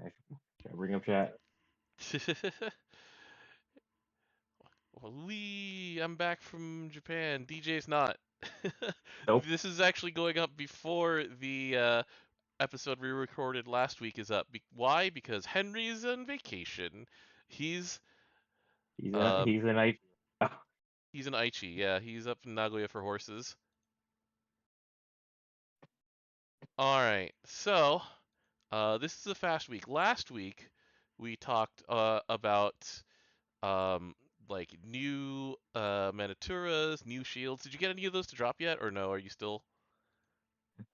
Should I bring up chat? I'm back from Japan. DJ's not. Nope. This is actually going up before the episode we recorded last week is up. Why? Because Henry's on vacation. He's He's a um he's an I. he's in Aichi. Yeah, he's up in Nagoya for horses. All right. So, this is a fast week. Last week we talked about um like new Manaturas, new shields. Did you get any of those to drop yet or no? Are you still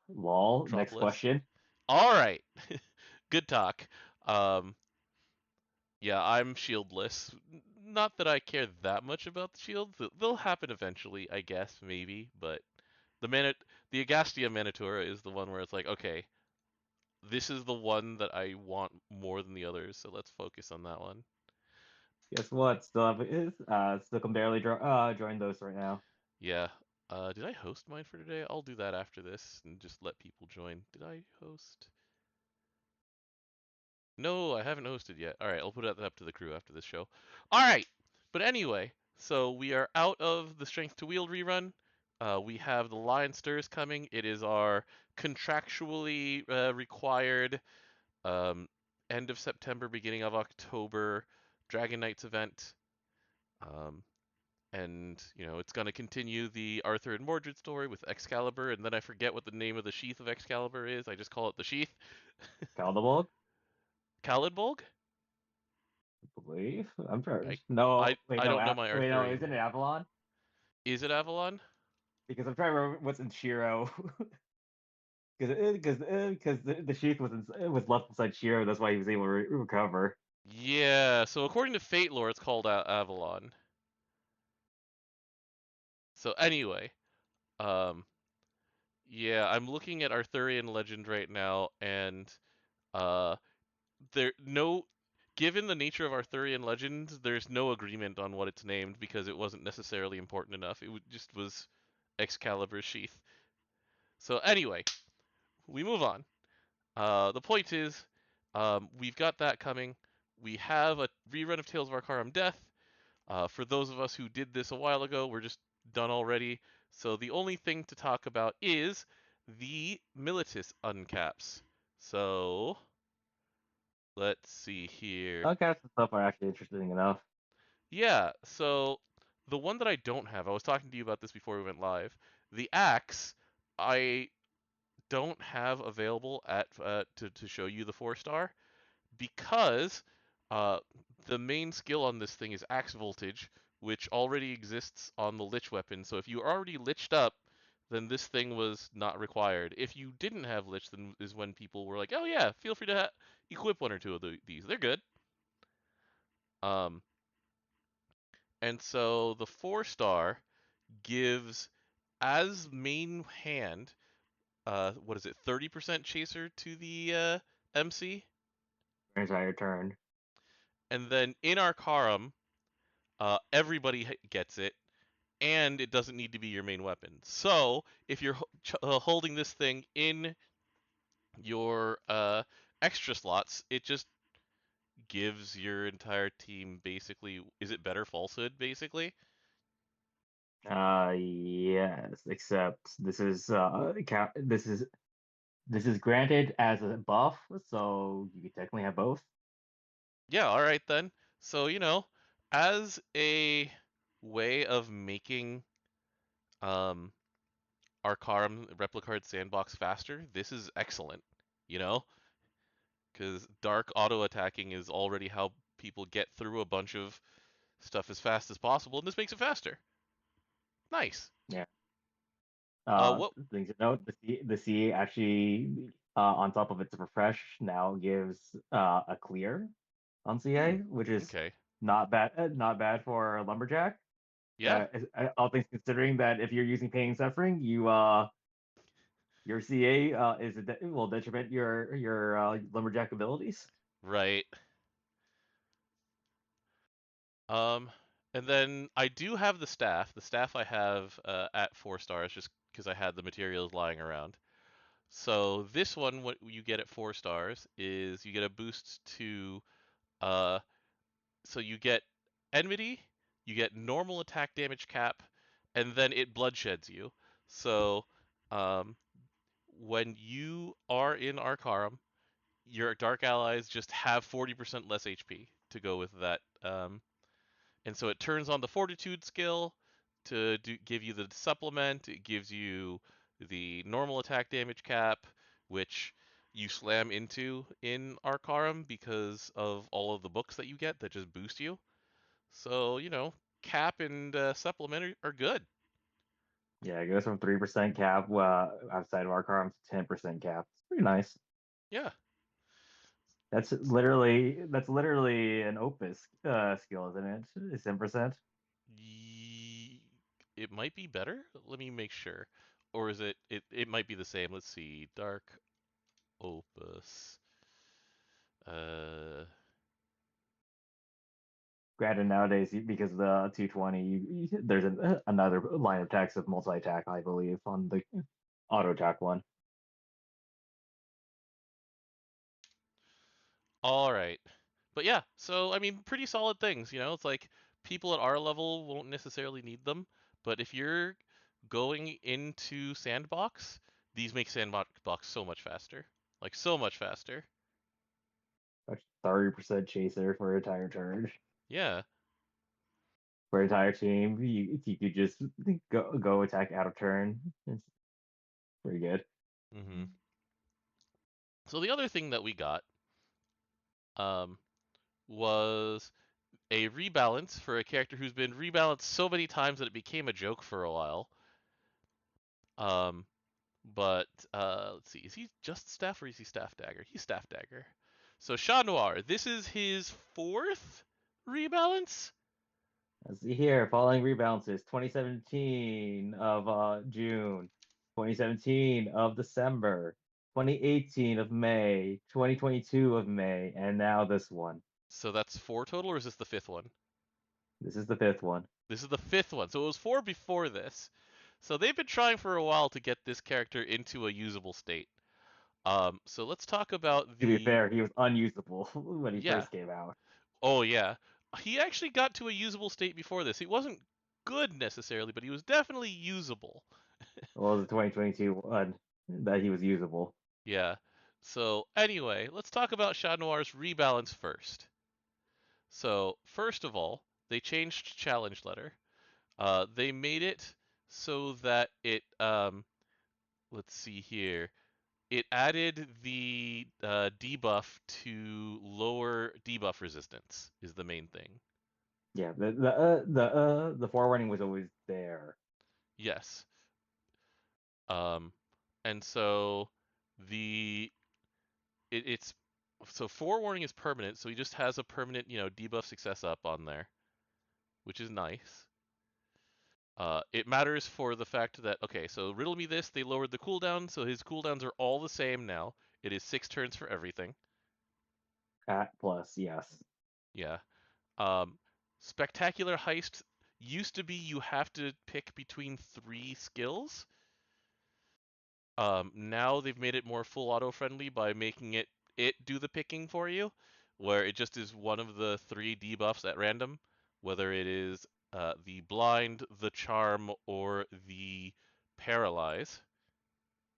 Lol. Next dropless? question. All right. Good talk. Um yeah, I'm shieldless. Not that I care that much about the shields. They'll happen eventually, I guess, maybe, but the Agastia Manatura is the one where it's like, okay, this is the one that I want more than the others, so let's focus on that one. Guess what? Still can barely join those right now. Yeah. Did I host mine for today? I'll do that after this and just let people join. Did I host? No, I haven't hosted yet. All right, I'll put that up to the crew after this show. All right. But anyway, so we are out of the Strength to Wield rerun. We have the Lion Stirs coming. It is our contractually required um, end of September, beginning of October Dragon Knights event. Um, and it's going to continue the Arthur and Mordred story with Excalibur, and then I forget what the name of the sheath of Excalibur is. I just call it the sheath. Caldebog, Kalidbolg? I believe. I'm sure. I No, I wait, I no, don't know my wait, no. Arthurian Isn't it lore. Avalon? Is it Avalon? Because I'm trying to remember what's in Shiro. Because the sheath was left inside Shiro. That's why he was able to recover. Yeah. So according to Fate lore, it's called Avalon. So anyway, um, yeah, I'm looking at Arthurian legend right now, and uh, there no given the nature of Arthurian legend, there's no agreement on what it's named because it wasn't necessarily important enough. Just was Excalibur's sheath. So anyway, we move on. The point is, we've got that coming. We have a rerun of Tales of Arcarum Death. For those of us who did this a while ago, we're just done already. So the only thing to talk about is the Militus uncaps. So let's see here. Podcasts and stuff are actually interesting enough. Yeah, so the one that I don't have, I was talking to you about this before we went live. The axe, I don't have available at to show you the 4-star because uh, the main skill on this thing is axe voltage, which already exists on the lich weapon. So if you already liched up, then this thing was not required. If you didn't have lich, then is when people were like, "Oh yeah, feel free to equip one or two of these. They're good." Um, and so the 4-star gives as main hand, what is it, 30% chaser to the MC, Your entire turn. and then in Arcarum, everybody gets it, and it doesn't need to be your main weapon. So if you're holding this thing in your extra slots, it just gives your entire team basically. Is it better falsehood basically? Yes, except this is granted as a buff, so you could technically have both. Yeah. All right then. So as a way of making um Arcarum Replicard Sandbox faster, this is excellent. You know, because dark auto attacking is already how people get through a bunch of stuff as fast as possible, and this makes it faster. Nice. Yeah. What? Things to note: the C actually, on top of its refresh, now gives a clear on CA, Hmm. which is Okay. not bad for a lumberjack. Yeah. All things considering that if you're using pain and suffering, your CA will detriment your lumberjack abilities. Right. Um, and then I do have the staff. The staff I have at 4 stars just because I had the materials lying around. So this one, what you get at 4 stars is you get a boost to, uh, so you get enmity, you get normal attack damage cap, and then it bloodsheds you. So, um, when you are in Arcarum, your dark allies just have 40% less HP to go with that. And so it turns on the Fortitude skill to give you the supplement. It gives you the normal attack damage cap, which you slam into in Arcarum because of all of the books that you get that just boost you. So, cap and supplement are good. Yeah, it goes from 3% cap outside of our car to 10% cap. It's pretty nice. Yeah. That's literally an Opus skill, isn't it? It's 10%. It might be better. Let me make sure. Or is it might be the same. Let's see. Dark Opus. Uh Granted, nowadays because of the 220, there's another line of text with multi attack, I believe, on the auto attack one. all right. But yeah, so I mean pretty solid things, It's like people at our level won't necessarily need them, but if you're going into sandbox, these make sandbox so much faster. Like so much faster. 30% chaser for entire turn. Yeah. For entire team, you could just go attack out of turn. It's pretty good. Mhm. So the other thing that we got um was a rebalance for a character who's been rebalanced so many times that it became a joke for a while. Um, but let's see, is he just staff or is he staff dagger? He's staff dagger. So Chat Noir, this is his 4th rebalance. Let's see here. Following rebalances: 2017 of June, 2017 of December, 2018 of May, 2022 of May, and now this one. So that's 4 total, or is this the 5th one? This is the fifth one. This is the 5th one. So it was 4 before this. So they've been trying for a while to get this character into a usable state. So let's talk about To be the fair, he was unusable when he yeah. first came out. Oh yeah. He actually got to a usable state before this. He wasn't good necessarily, but he was definitely usable. Well, the 2022 one that he was usable. Yeah. So anyway, let's talk about Chat Noir's rebalance first. So first of all, they changed challenge letter. They made it so that let's see here. It added the debuff to lower debuff resistance is the main thing. Yeah, the forewarning was always there. Yes. Um, and so the it's so forewarning is permanent, so he just has a permanent, debuff success up on there, which is nice. It matters for the fact that okay, so riddle me this, they lowered the cooldown, so his cooldowns are all the same now. It is 6 turns for everything. At plus, yes. Yeah. Spectacular heist used to be you have to pick between 3 skills. Now they've made it more full auto friendly by making it do the picking for you, where it just is one of the 3 debuffs at random, whether it is the blind, the charm, or the paralyze.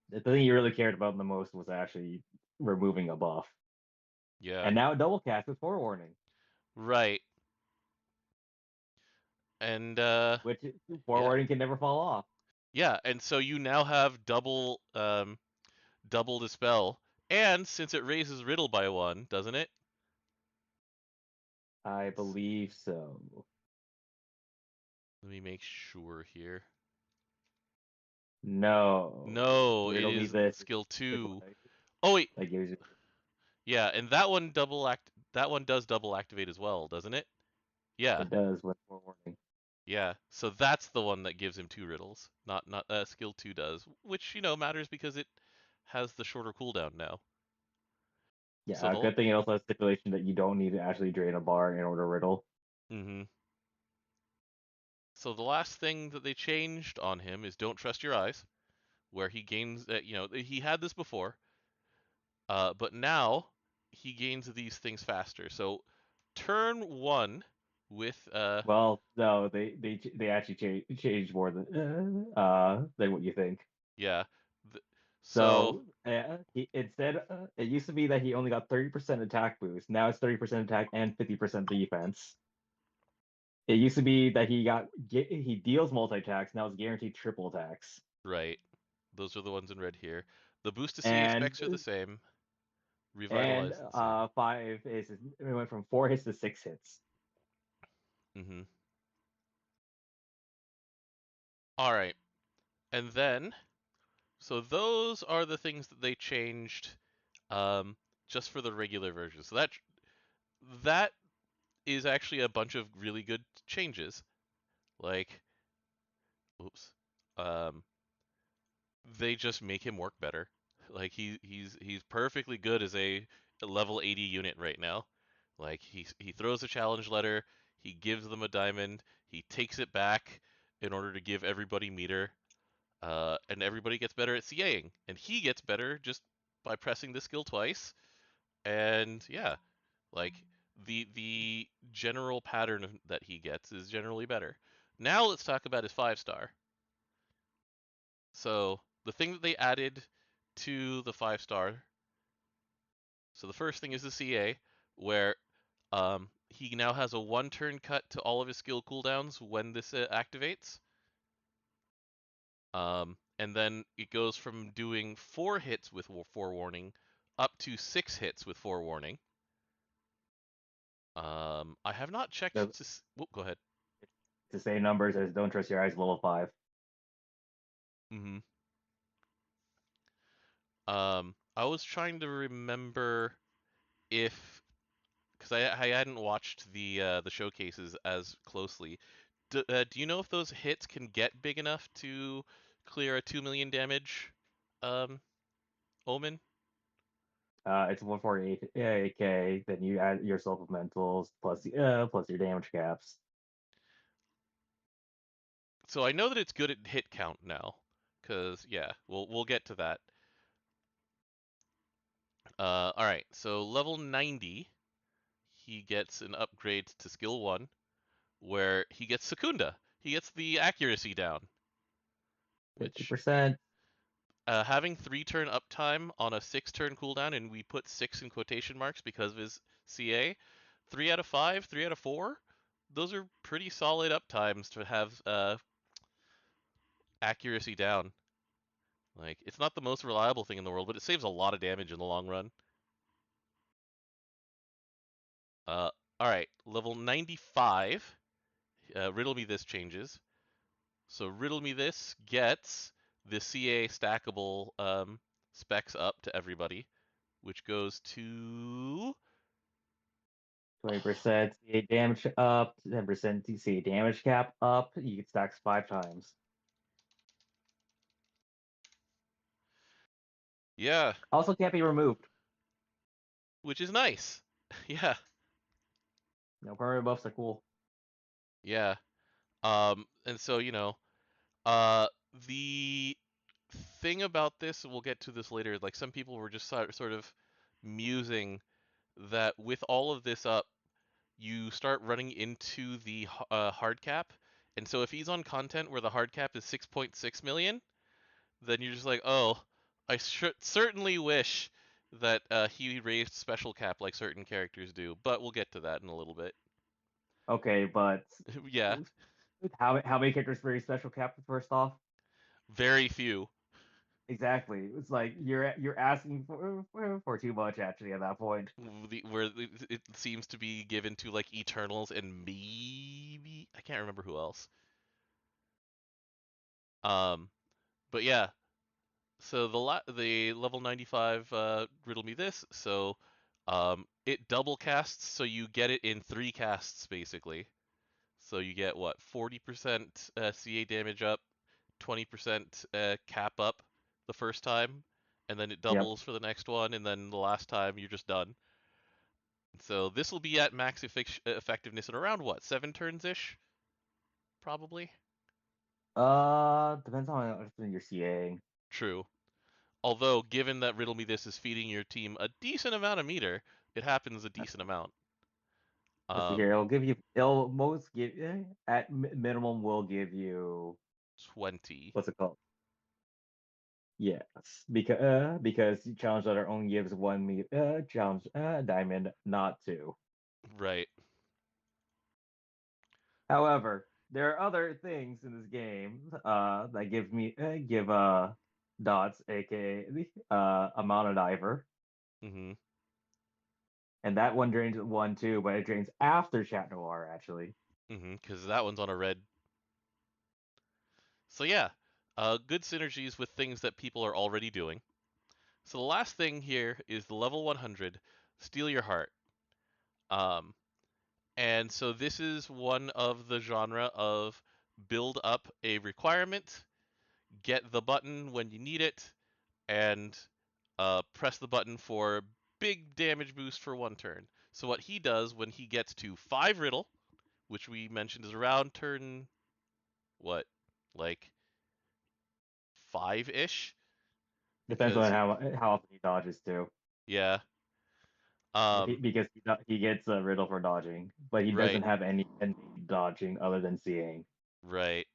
The thing you really cared about the most was actually removing a buff. Yeah, And now double cast with forewarning, right. And which yeah, forewarning can never fall off. yeah. And so you now have double dispel, and since it raises riddle by 1, doesn't it? I believe so. Let me make sure here. No, No, it riddle me is this. skill Triple 2. A. Oh wait, That gives you. yeah, and that one does double activate as well, doesn't it? Yeah. It does with forewarning. Yeah. So that's the one that gives him 2 riddles. Not skill 2 does, which matters because it has the shorter cooldown now. So Yeah, a the good thing it also has stipulation that you don't need to actually drain a bar in order to riddle. mhm. So the last thing that they changed on him is don't trust your eyes, where he gains. He had this before, but now he gains these things faster. So turn one with Well, no, they actually changed more than what you think. yeah. Th- so So it used to be that he only got 30% attack boost. Now it's 30% attack and 50% defense. It used to be that he deals multi attacks. Now it's guaranteed triple attacks. right, those are the ones in red here. The boost to CA And specs are the same. and Revitalize is the same. five is it went from 4 hits to 6 hits. Mm-hmm. All right, and then so those are the things that they changed um, just for the regular version. So that is actually a bunch of really good changes. Like, oops, um, they just make him work better. Like he's perfectly good as a level 80 unit right now. Like he throws a challenge letter, he gives them a diamond, he takes it back in order to give everybody meter, and everybody gets better at CAing, and he gets better just by pressing the skill twice. And yeah, like the general pattern that he gets is generally better. Now let's talk about his 5-star. So the thing that they added to the 5-star. So the first thing is the CA, where he now has a 1-turn cut to all of his skill cooldowns when this activates. And then it goes from doing 4 hits with forewarning up to 6 hits with forewarning. I have not checked The, to. Go ahead. the same numbers as Don't Trust Your Eyes level 5. Mm-hmm. I was trying to remember if because I hadn't watched the showcases as closely. Do you know if those hits can get big enough to clear a 2 million damage omen? It's 148k. Then you add your supplementals plus your damage caps. So I know that it's good at hit count now, because yeah, we'll get to that. All right, so level 90, he gets an upgrade to skill 1, where he gets Secunda. He gets the accuracy down, which 50%. having 3-turn uptime on a 6-turn cooldown, and we put 6 in quotation marks because of his CA, 3 out of 5, 3 out of 4, those are pretty solid uptimes to have accuracy down. Like, it's not the most reliable thing in the world, but it saves a lot of damage in the long run. Uh, all right, level 95. Riddle me this changes. So riddle me this gets the CA stackable specs up to everybody, which goes to 20% CA damage up, 10% CA damage cap up. You get stacks 5 times. yeah, Also can't be removed. which is nice. Yeah, No permanent buffs are cool. yeah. And so uh, the thing about this, we'll get to this later. Like some people were just sort of musing that with all of this up, you start running into the hard cap. And so if he's on content where the hard cap is 6.6 million, then you're just like, oh, I certainly wish that he raised special cap like certain characters do. But we'll get to that in a little bit. Okay, but Yeah, how many characters for your special cap first off? very few. Exactly. It's like you're asking for too much actually at that point. Where it seems to be given to like Eternals and maybe I can't remember who else. Um, but yeah, so the level 95 riddle me this. So it double casts, so you get it in 3 casts basically. So you get what 40% CA damage up, 20% cap up the first time, and then it Yep. doubles for the next one, and then the last time you're just done. So this will be at max effectiveness in around what 7 turns ish, probably. Depends on how often you're CAing. True. Although, given that Riddle Me This is feeding your team a decent amount of meter, it happens a decent amount. Let's see here. It'll most give at minimum will give you 20. what's it called? Yes, because challenge letter only gives one challenge diamond, not two. Right. However, there are other things in this game that give dots, aka a mono diver, Mm-hmm. and that one drains one too, but it drains after Chat Noir actually. Mm-hmm. Because that one's on a red. So yeah, good synergies with things that people are already doing. So the last thing here is the level 100, Steal Your Heart. Um, and so this is one of the genre of build up a requirement, get the button when you need it, and press the button for big damage boost for one turn. So what he does when he gets to 5 riddle, which we mentioned is around turn what, like 5-ish, Depends on because how often he dodges too. yeah, um, Because he gets a riddle for dodging, but he right, doesn't have any dodging other than seeing. right.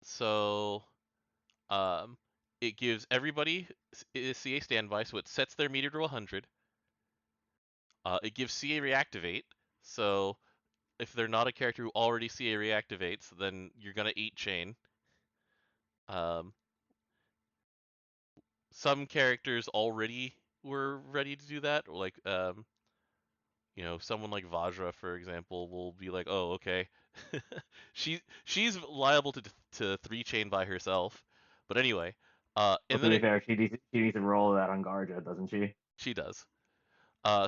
So um, it gives everybody CA standby, so it sets their meter to 100. It gives CA reactivate, so if they're not a character who already CA reactivates, then you're gonna 8 chain. Um, some characters already were ready to do that, like someone like Vajra, for example, will be like, oh, okay, she's liable to 3 chain by herself. But anyway, But and to then be fair, she needs to roll that on Garja, doesn't she? she does.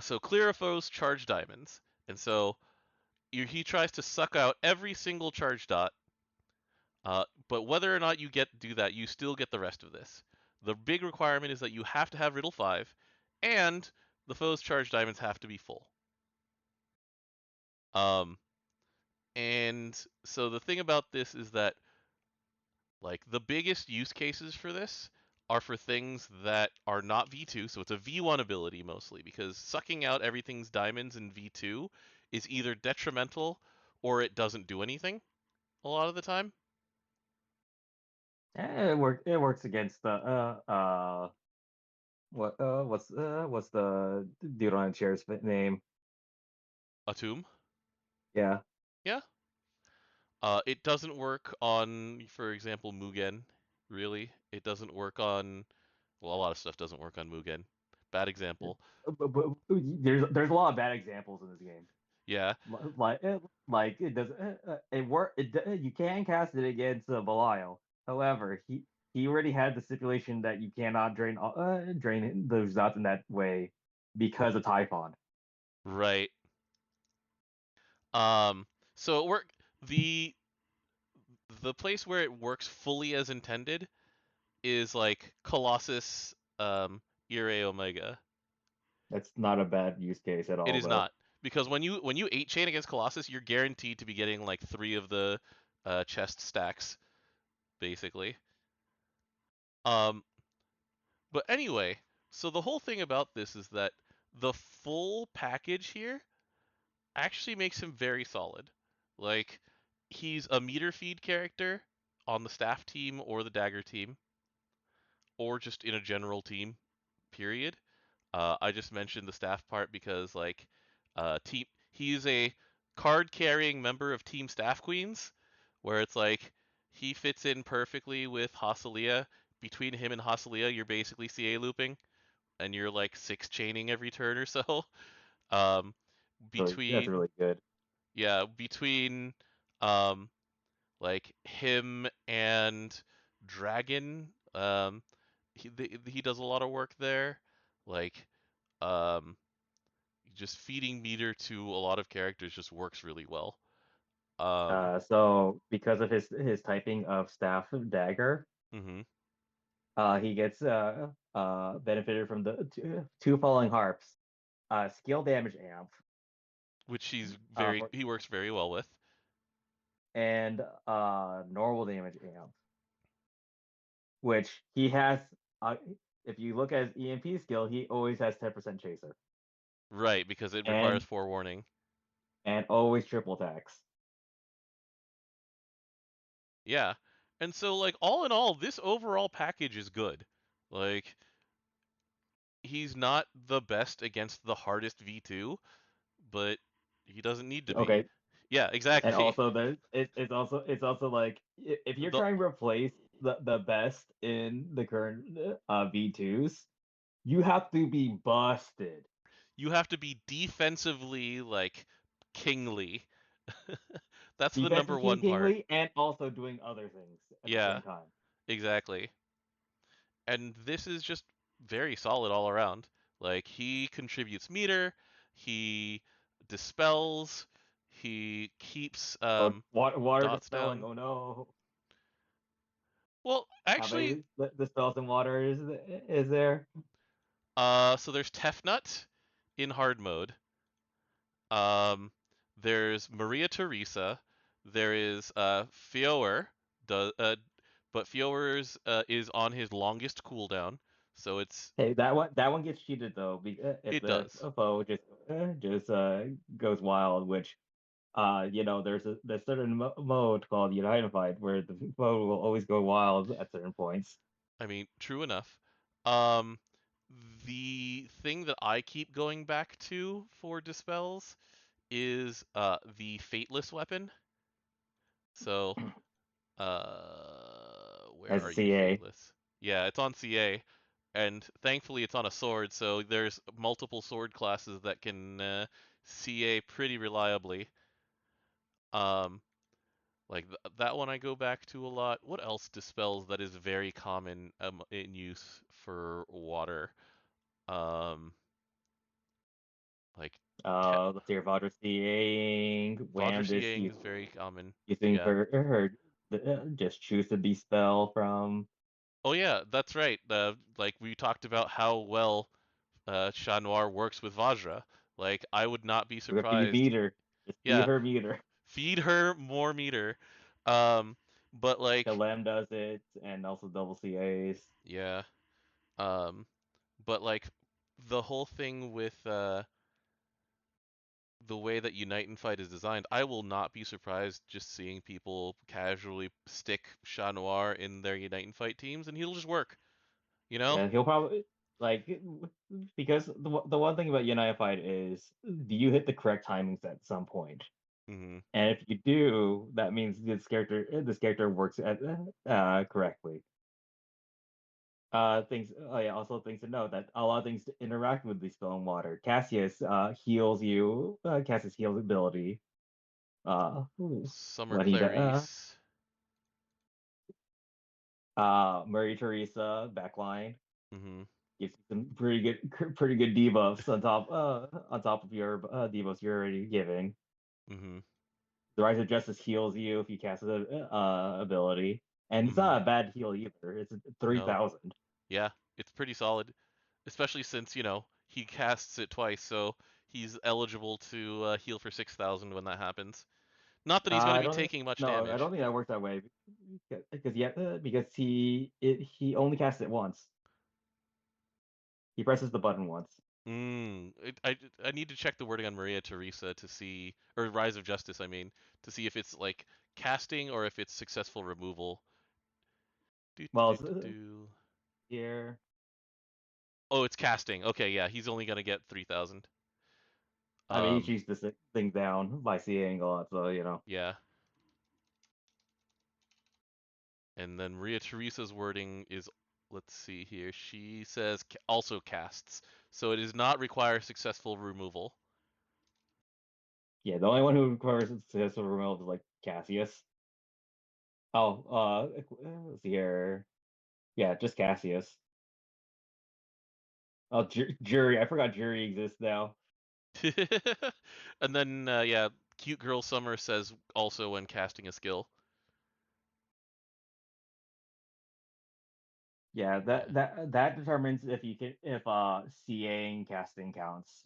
So clear a foe's charge diamonds, and so he tries to suck out every single charge dot. But whether or not you do that, you still get the rest of this. The big requirement is that you have to have Riddle 5, and the foe's charge diamonds have to be full. Um, and so the thing about this is that, like, the biggest use cases for this are for things that are not V2, so it's a V1 ability mostly, because sucking out everything's diamonds in V2 is either detrimental or it doesn't do anything a lot of the time. It works against the what's the dude on a chair's name? A tomb? Yeah. Yeah. It doesn't work on, for example, Mugen, really. It doesn't work on, well, a lot of stuff doesn't work on Mugen. Bad example. But there's a lot of bad examples in this game. Yeah, Like it does it work you can cast it against Belial. However, he already had the stipulation that you cannot drain those dots in that way because of Typhon. right. Um, so it work the place where it works fully as intended is like Colossus, Ire Omega. That's not a bad use case at It all, is though. not, because when you 8 chain against Colossus, you're guaranteed to be getting like 3 of the chest stacks, basically. Um, but anyway, so the whole thing about this is that the full package here actually makes him very solid. Like, he's a meter feed character on the staff team or the dagger team, or just in a general team, period. I just mentioned the staff part because, like, he's a card carrying member of Team Staff Queens, where it's like he fits in perfectly with Hasalia. Between him and Hasalia, you're basically CA looping, and you're like 6 chaining every turn or so. Um, So that's between really good. yeah, between um like him and Dragon, he does a lot of work there. Like um just feeding meter to a lot of characters just works really well. So because of his typing of staff dagger, Mhm. he gets benefited from the two falling harps, skill damage amp, Which he works very well with. and normal damage amp. which he has. Uh, if you look at his EMP skill, he always has 10% chaser Right, because it requires and forewarning. always triple attacks. Yeah. And so like all in all, this overall package is good. Like he's not the best against the hardest V2, but he doesn't need to be. Okay, Yeah, and exactly. also it's also like if you're The trying to replace the best in the current V2s, you have to be busted. you have to be defensively like kingly. That's the number Defensive one part. kingly and also doing other things at the Yeah, same time. exactly. And this is just very solid all around. Like he contributes meter, he dispels, he keeps Oh, water dots dispelling. down. Oh no. Well, How actually, many dispels in water is there? so there's Tefnut in hard mode. Um, there's Maria Theresa. There is Fioer, do, but Fioer's is on his longest cooldown, so Hey, that one gets cheated though, if it the does. foe just goes wild, which there's certain mode called Unified where the foe will always go wild at certain points. I mean, true enough. Um, the thing that I keep going back to for dispels is the Fateless weapon. So, where As are a you, CA. Fateless? Yeah, it's on CA, and thankfully it's on a sword, so there's multiple sword classes that can CA pretty reliably. Um, like that one I go back to a lot. What else dispels that is very common in use for water? Um, like te- Let's see, Vajra CAing, Vajra Wham this CAing is very common. using Yeah. her just choose to dispel from Oh yeah, that's right. Like we talked about how well Chat Noir works with Vajra. Like I would not be feed surprised. meter. Just feed Yeah, her meter. feed her more meter. Um, but like Kalem does it, and also double CAs. yeah. Um, but like the whole thing with the way that Unite and Fight is designed, I will not be surprised just seeing people casually stick Chat Noir in their Unite and Fight teams, and he'll just work. You know? Yeah, he'll probably like because the one thing about Unified is do you hit the correct timings at some point? Hmm. And if you do, that means this character works correctly. Also things to note that a lot of things to interact with the spell and water. Heals you. Cassius heals ability. Summer When he Clarice. Murray Teresa backline Hmm. gives you some pretty good debuffs on top of your debuffs you're already giving. Hmm. The Rise of Justice heals you if you cast the ability, and it's Hmm. not a bad heal either. It's No. 3,000. Yeah, it's pretty solid, especially since, he casts it twice, so he's eligible to heal for 6,000 when that happens. Not that he's going to I be don't think taking much no, I damage. don't think that works that way because he only casts it once. He presses the button once. I need to check the wording on Maria Theresa to see, or Rise of Justice, I mean, to see if it's like casting or if it's successful removal. Do, do, Well, do, do, do. here. Oh, it's casting. Okay, yeah, he's only going to get 3,000. I mean, he Um, shoots this thing down by seeing a lot, so yeah. And then Maria Theresa's wording is, let's see here. She says also casts, so it does not require successful removal. Yeah, the only one who requires successful removal is like Cassius. Oh, let's see here. Yeah, just Cassius. Oh, Jury. I forgot Jury exists now. And then yeah, cute girl Summer says also when casting a skill. Yeah, Yeah. that determines if CAing casting counts,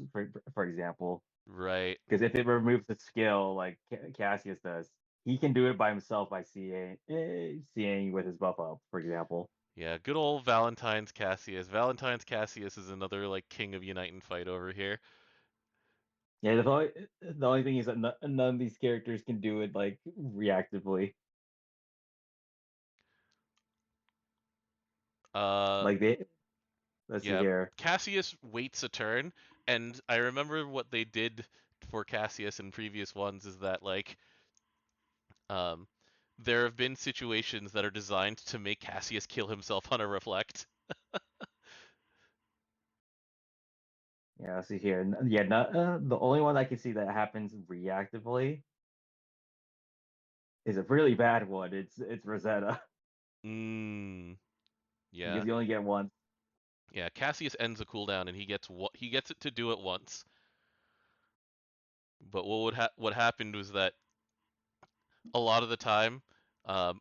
for example. Right. Because if it removes the skill like Cassius does, he can do it by himself by CAing with his buff up, for example. Yeah, good old Valentine's Cassius. Valentine's Cassius is another like king of Unite and Fight over here. Yeah, the only thing is that none of these characters can do it like reactively. Uh, Like let's see yeah, here. Cassius waits a turn, and I remember what they did for Cassius in previous ones is that like um there have been situations that are designed to make Cassius kill himself on a reflect. Yeah, let's see here. Yeah, the only one I can see that happens reactively is a really bad one. It's Rosetta Mm, yeah. because you only get one. Yeah, Cassius ends a cooldown and he gets it to do it once. But what happened was that a lot of the time,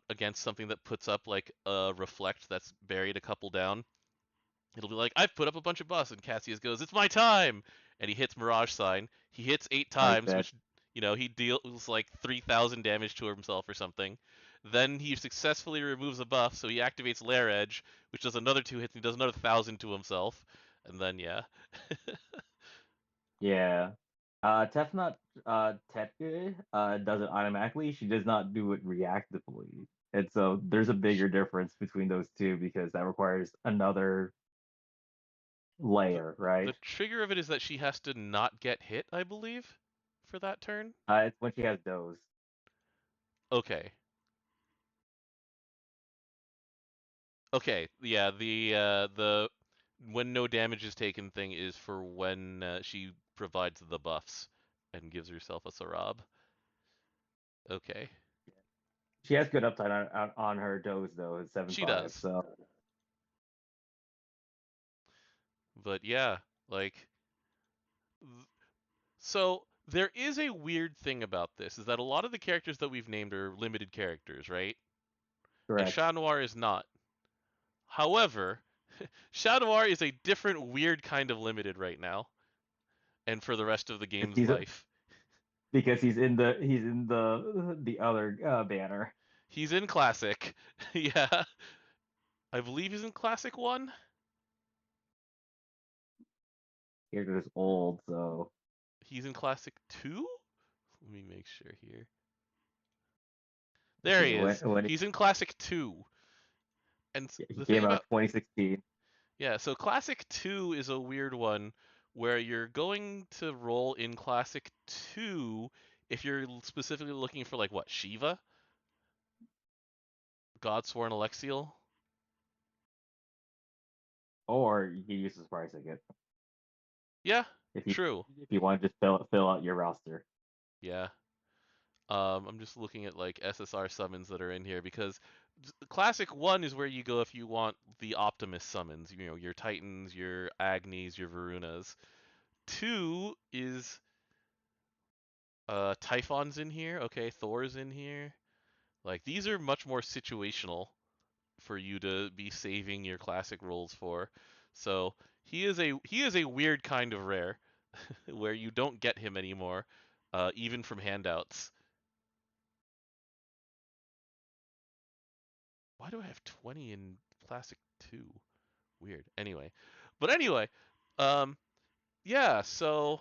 against something that puts up like a reflect that's buried a couple down, it'll be like, I've put up a bunch of buffs, and Cassius goes, it's my time, and he hits Mirage Sign. He hits 8 times, Reset. which he deals like 3,000 damage to himself or something. Then he successfully removes a buff, so he activates Lair Edge, which does another 2 hits, and he does another 1,000 to himself. And then yeah, Yeah. Tefnut Tetke does it automatically. She does not do it reactively. And so there's a bigger difference between those two because that requires another the layer, the right? trigger of it is that she has to not get hit, I believe, for that turn. It's when she has those. Okay. Okay, yeah, the when no damage is taken thing is for when she provides the buffs and gives herself a Sarab. Okay, She has good uptime on her dose though. It's she 7.5. does. So But yeah, like so there is a weird thing about this is that a lot of the characters that we've named are limited characters, right? And correct. Chat Noir is not. However, Chat Noir is a different weird kind of limited right now and for the rest of the game's He's life. because he's in the other banner. He's in Classic. Yeah. I believe he's in Classic 1. Character's old, so He's in Classic 2? Let me make sure here. let's There see he is. when He's in Classic 2. And he the thing came out about 2016. yeah, so Classic 2 is a weird one where you're going to roll in Classic 2 if you're specifically looking for like what, Shiva? Godsworn Alexiel? Or you can use the price ticket Yeah, if you true. if you want to just fill out your roster. Yeah. I'm just looking at like SSR summons that are in here because Classic 1 is where you go if you want the Optimus summons, your Titans, your Agnis, your Varunas. 2 is Typhon's in here, okay, Thor's in here. Like these are much more situational for you to be saving your classic rolls for. So, he is a weird kind of rare where you don't get him anymore even from handouts. Why do I have 20 in Classic 2? Weird. Anyway. But anyway, um yeah, so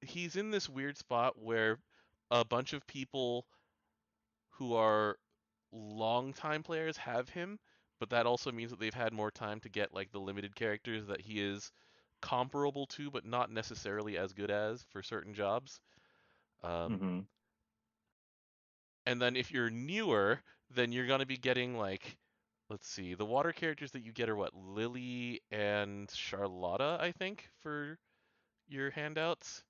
he's in this weird spot where a bunch of people who are longtime players have him, but that also means that they've had more time to get like the limited characters that he is comparable to, but not necessarily as good as for certain jobs. Um, Hmm. and then if you're newer, then you're gonna be getting like, let's see, the water characters that you get are what, Lily and Charlotta, I think, for your handouts.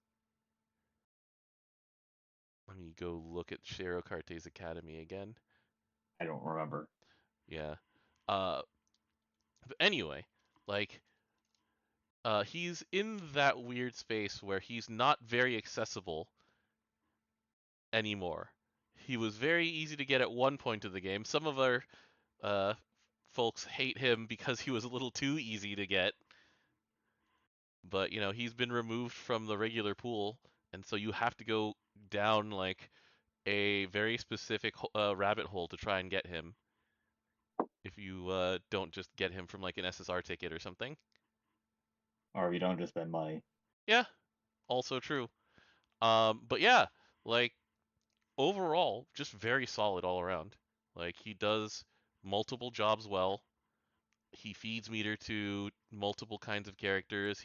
Let me go look at Shero Carte's Academy again. I don't remember. Yeah. But anyway, like he's in that weird space where he's not very accessible anymore. He was very easy to get at one point of the game. Some of our uh, folks hate him because he was a little too easy to get, but he's been removed from the regular pool, and so you have to go down like a very specific rabbit hole to try and get him. if you don't just get him from like an SSR ticket or something. Or if you don't just spend money. Yeah, also true. But yeah, like overall, just very solid all around. Like he does multiple jobs well. He feeds meter to multiple kinds of characters.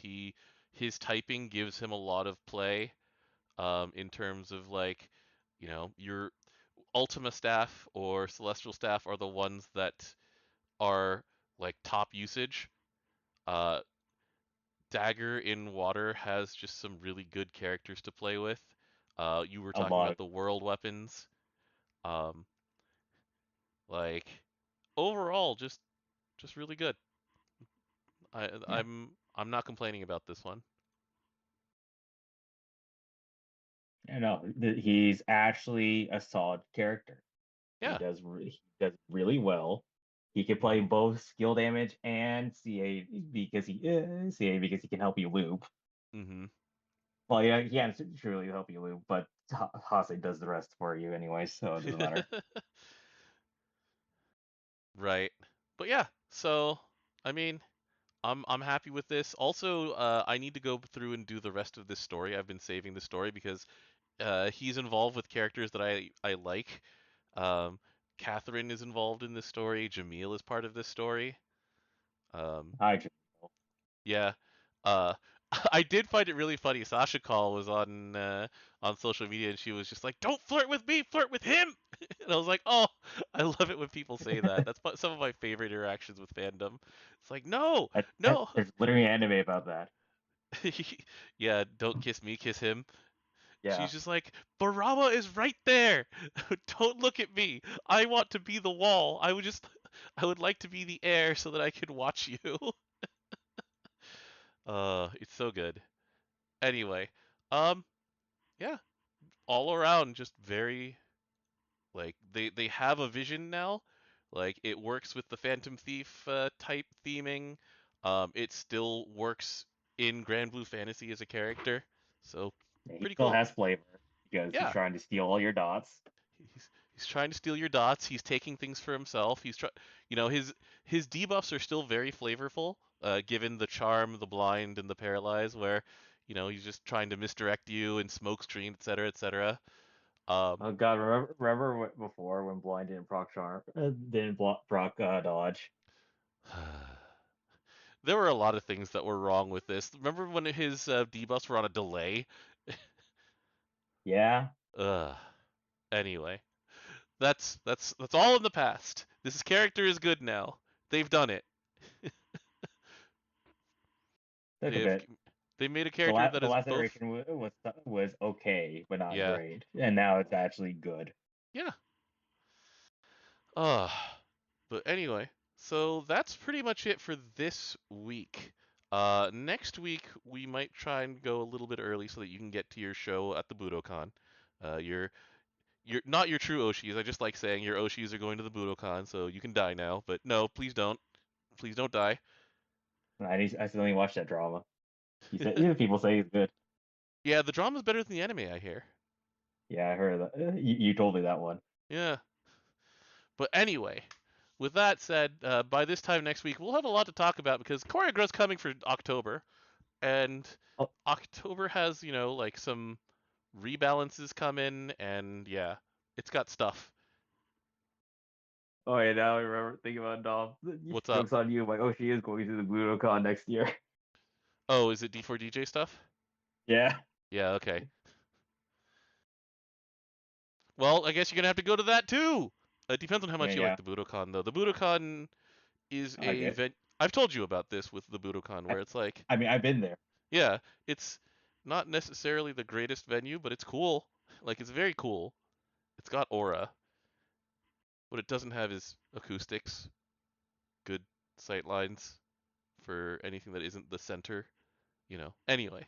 His typing gives him a lot of play in terms of like, your Ultima staff or Celestial staff are the ones that are like top usage. Uh, Dagger in water has just some really good characters to play with. You were A talking lot about of the world weapons. Um, like overall, just really good. I yeah. I'm not complaining about this one. I know he's actually a solid character. Yeah. He does really well. He can play both skill damage and CA because he can help you loop. Mm-hmm. Well, yeah, he can't truly help you loop, but Hase does the rest for you anyway, so it doesn't matter. Right. But yeah, so I mean, I'm happy with this. Also, I need to go through and do the rest of this story. I've been saving the story because he's involved with characters that I like. Um, Catherine is involved in this story. Jamil is part of this story. Um, Hi, Jamil. yeah. Uh, I did find it really funny. Sasha Call was on social media and she was just like, "Don't flirt with me, flirt with him." And I was like, "Oh, I love it when people say that. That's some of my favorite interactions with fandom." It's like, "No, no." There's literally an anime about that. Yeah, don't kiss me, kiss him. Yeah. She's just like, Barama is right there. Don't look at me. I want to be the wall. I would like to be the air so that I can watch you. It's so good. Anyway, um, yeah, all around just very like they have a vision now. Like it works with the Phantom Thief type theming. It still works in Granblue Fantasy as a character. So He pretty still cool. has flavor because he's Yeah, trying to steal all your dots. he's trying to steal your dots. He's taking things for himself. His debuffs are still very flavorful, given the charm, the blind, and the paralyze, where he's just trying to misdirect you and smoke screen, etc., etc. Um, Oh God, remember before when blind didn't proc charm, proc dodge? there were a lot of things that were wrong with this. Remember when his debuffs were on a delay? Yeah. Ugh. Anyway, that's all in the past. This character is good now. They've done it. Took a They've bit. they made a character that The is last both. iteration was okay, but not Yeah, great, and now it's actually good. yeah. Uh, but anyway, so that's pretty much it for this week. Next week we might try and go a little bit early so that you can get to your show at the Budokan. You're not your true Oshis. I just like saying your Oshis are going to the Budokan, so you can die now. But no, please don't. Please don't die. I still need to watch that drama. He said, yeah, people say he's good. Yeah, the drama's better than the anime, I hear. Yeah, I heard that. You told me that one. Yeah. But anyway, with that said, by this time next week, we'll have a lot to talk about because Choreograph's coming for October, and Oh, October has, like some rebalances come in, and yeah, it's got stuff. oh yeah, now I remember thinking about Dom. What's up? Jokes on you, like, oh, she is going to the Budokan next year. Oh, is it D4DJ stuff? Yeah. Yeah, okay. Well, I guess you're gonna have to go to that too. It depends on how Yeah, much you like yeah. the Budokan, though. The Budokan is I a get. event. I've told you about this with the Budokan, I, where it's like, I mean, I've been there. yeah, it's not necessarily the greatest venue, but it's cool. Like, it's very cool. It's got aura. What it doesn't have is acoustics, good sight lines for anything that isn't the center. Anyway.